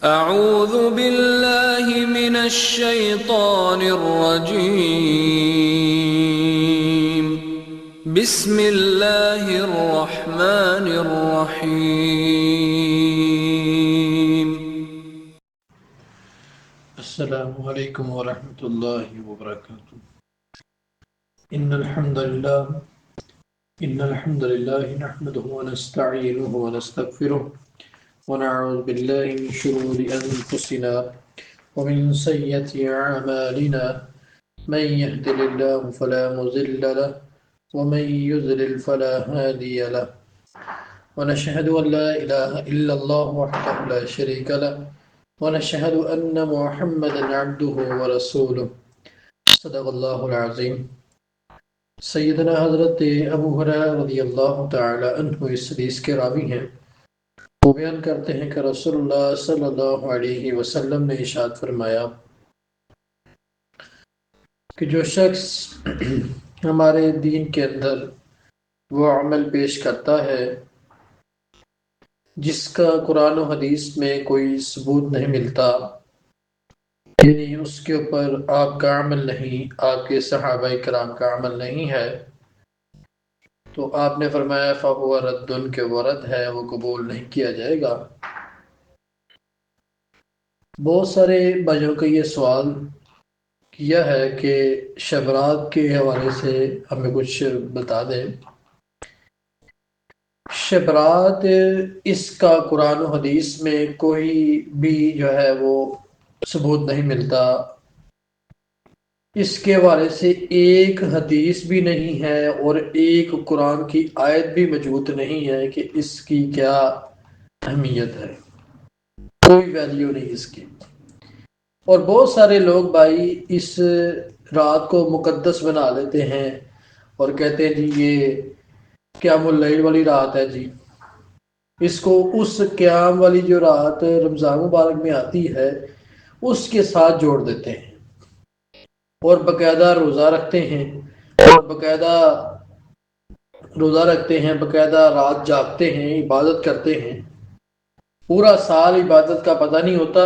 أعوذ بالله من الشيطان الرجيم. بسم الله الرحمن الرحيم. السلام علیکم ورحمۃ اللہ وبرکاتہ. ان الحمد للہ نحمده ونستعینه ونستغفره ونعوذ باللہ من شرور انفسنا ومن سیئات اعمالنا من يهد الله فلا مضل له ومن يضلل فلا هادي له ونشهد ان لا اله الا الله وحده لا شريك له ونشهد ان محمدا عبده ورسوله. صدق اللہ العظیم. سیدنا حضرت ابو ہریرہ رضی اللہ تعالی عنہ اس حدیث کے راوی ہیں. وہ بیان کرتے ہیں کہ رسول اللہ صلی اللہ علیہ وسلم نے ارشاد فرمایا کہ جو شخص ہمارے دین کے اندر وہ عمل پیش کرتا ہے جس کا قرآن و حدیث میں کوئی ثبوت نہیں ملتا، یعنی اس کے اوپر آپ کا عمل نہیں، آپ کے صحابہ کرام کا عمل نہیں ہے، تو آپ نے فرمایا فَهُوَ رَدٌّ، کہ وہ رد ہے، وہ قبول نہیں کیا جائے گا. بہت سارے بھائیوں کو یہ سوال کیا ہے کہ شب رات کے حوالے سے ہمیں کچھ بتا دیں. شب رات اس کا قرآن و حدیث میں کوئی بھی جو ہے وہ ثبوت نہیں ملتا. اس کے حوالے سے ایک حدیث بھی نہیں ہے اور ایک قرآن کی آیت بھی موجود نہیں ہے کہ اس کی کیا اہمیت ہے، کوئی ویلیو نہیں اس کی. اور بہت سارے لوگ بھائی اس رات کو مقدس بنا لیتے ہیں اور کہتے ہیں جی یہ قیام اللیل والی رات ہے، جی اس کو اس قیام والی جو رات رمضان مبارک میں آتی ہے اس کے ساتھ جوڑ دیتے ہیں اور باقاعدہ روزہ رکھتے ہیں باقاعدہ رات جاگتے ہیں، عبادت کرتے ہیں. پورا سال عبادت کا پتہ نہیں ہوتا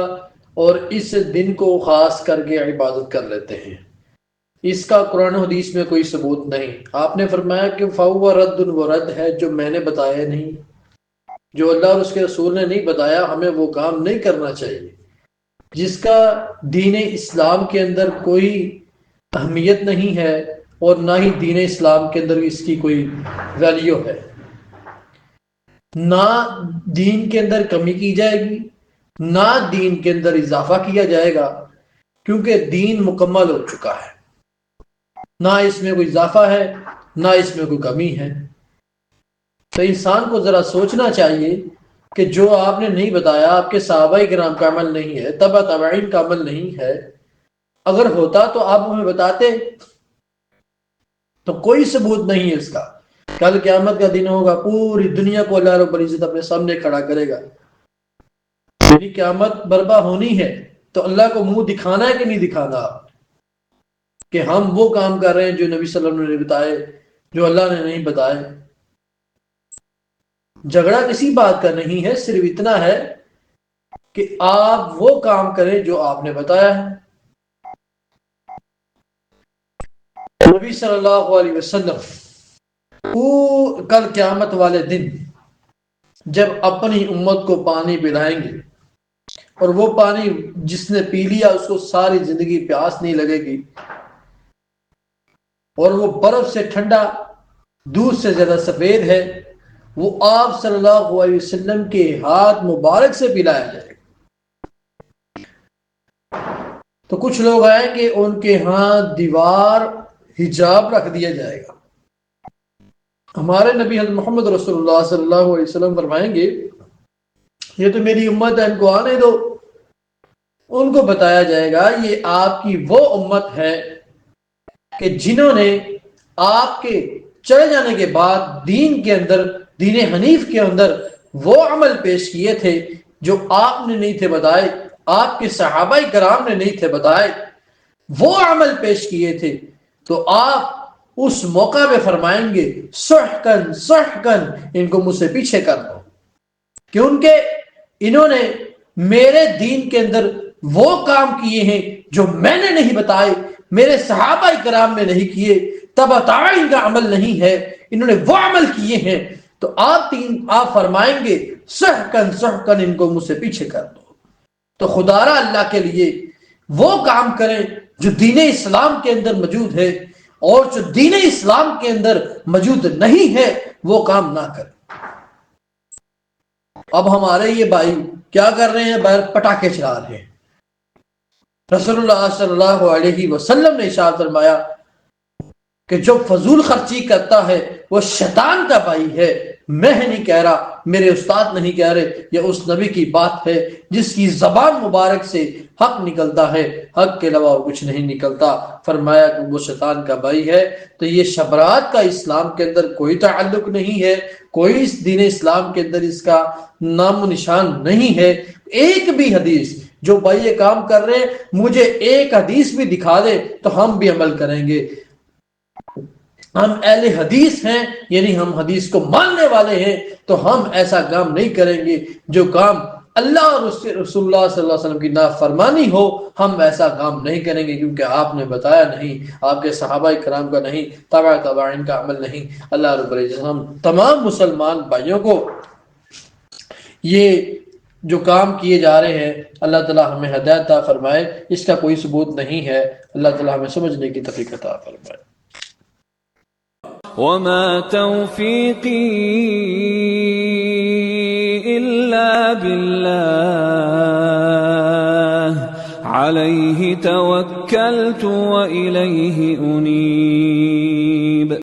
اور اس دن کو خاص کر کے عبادت کر لیتے ہیں. اس کا قرآن و حدیث میں کوئی ثبوت نہیں. آپ نے فرمایا کہ فَهُوَ رَدٌّ، وہ رد ہے جو میں نے بتایا نہیں، جو اللہ اور اس کے رسول نے نہیں بتایا، ہمیں وہ کام نہیں کرنا چاہیے. جس کا دین اسلام کے اندر کوئی اہمیت نہیں ہے اور نہ ہی دین اسلام کے اندر اس کی کوئی ویلیو ہے، نہ دین کے اندر کمی کی جائے گی نہ دین کے اندر اضافہ کیا جائے گا، کیونکہ دین مکمل ہو چکا ہے. نہ اس میں کوئی اضافہ ہے نہ اس میں کوئی کمی ہے. تو انسان کو ذرا سوچنا چاہیے کہ جو آپ نے نہیں بتایا، آپ کے صحابہ کرام کا عمل نہیں ہے، تبع تابعین کا عمل نہیں ہے، اگر ہوتا تو آپ ہمیں بتاتے. تو کوئی ثبوت نہیں ہے اس کا. کل قیامت کا دن ہوگا، پوری دنیا کو اللہ رب العزت اپنے سامنے کھڑا کرے گا. یعنی قیامت برپا ہونی ہے تو اللہ کو منہ دکھانا ہے کہ نہیں دکھانا کہ ہم وہ کام کر رہے ہیں جو نبی صلی اللہ علیہ وسلم نے بتائے، جو اللہ نے نہیں بتائے. جھگڑا کسی بات کا نہیں ہے، صرف اتنا ہے کہ آپ وہ کام کریں جو آپ نے بتایا ہے. نبی صلی اللہ علیہ وسلم کل قیامت والے دن جب اپنی امت کو پانی پلائیں گے اور وہ پانی جس نے پی لیا اس کو ساری زندگی پیاس نہیں لگے گی، اور وہ برف سے ٹھنڈا، دودھ سے زیادہ سفید ہے، وہ آپ صلی اللہ علیہ وسلم کے ہاتھ مبارک سے پلایا جائے گا. تو کچھ لوگ آئیں کہ ان کے ہاں دیوار حجاب رکھ دیا جائے گا. ہمارے نبی حضرت محمد رسول اللہ صلی اللہ علیہ وسلم فرمائیں گے یہ تو میری امت ہے، ان کو آنے دو. ان کو بتایا جائے گا یہ آپ کی وہ امت ہے کہ جنہوں نے آپ کے چلے جانے کے بعد دین کے اندر، دین حنیف کے اندر وہ عمل پیش کیے تھے جو آپ نے نہیں تھے بتائے، آپ کے صحابہ کرام نے نہیں تھے بتائے، وہ عمل پیش کیے تھے. تو آپ اس موقع پہ فرمائیں گے سحقن سحقن، ان کو مجھ سے پیچھے کر دو، کیونکہ انہوں نے میرے دین کے اندر وہ کام کیے ہیں جو میں نے نہیں بتائے، میرے صحابہ کرام نے نہیں کیے، تبع تابعین کا عمل نہیں ہے، انہوں نے وہ عمل کیے ہیں، تو آپ فرمائیں گے سحقن سحقن ان کو مجھ سے پیچھے کر دو۔ تو خدا را اللہ کے لیے وہ کام کریں جو دین اسلام کے اندر موجود ہے، اور جو دین اسلام کے اندر موجود نہیں ہے وہ کام نہ کریں۔ اب ہمارے یہ بھائی کیا کر رہے ہیں؟ باہر پٹاخے چلا رہے ہیں۔ رسول اللہ صلی اللہ علیہ وسلم نے ارشاد فرمایا کہ جو فضول خرچی کرتا ہے وہ شیطان کا بھائی ہے۔ میں نہیں کہہ رہا، میرے استاد نہیں کہہ رہے، یہ اس نبی کی بات ہے جس کی زبان مبارک سے حق نکلتا ہے، حق کے علاوہ کچھ نہیں نکلتا۔ فرمایا کہ وہ شیطان کا بھائی ہے۔ تو یہ شبرات کا اسلام کے اندر کوئی تعلق نہیں ہے، کوئی اس دین اسلام کے اندر اس کا نام و نشان نہیں ہے۔ ایک بھی حدیث جو بھائی یہ کام کر رہے ہیں مجھے ایک حدیث بھی دکھا دے تو ہم بھی عمل کریں گے۔ ہم اہل حدیث ہیں، یعنی ہم حدیث کو ماننے والے ہیں، تو ہم ایسا کام نہیں کریں گے جو کام اللہ اور رسول اللہ صلی اللہ علیہ وسلم کی نافرمانی ہو، ہم ایسا کام نہیں کریں گے، کیونکہ آپ نے بتایا نہیں، آپ کے صحابہ کرام کا نہیں، تبع تابعین کا عمل نہیں۔ اللہ رب العزت ہم تمام مسلمان بھائیوں کو یہ جو کام کیے جا رہے ہیں اللہ تعالی ہمیں ہدایت عطا فرمائے، اس کا کوئی ثبوت نہیں ہے، اللہ تعالی ہمیں سمجھنے کی توفیق عطا فرمائے۔ وما توفيقي إلا بالله عليه توكلت وإليه أنيب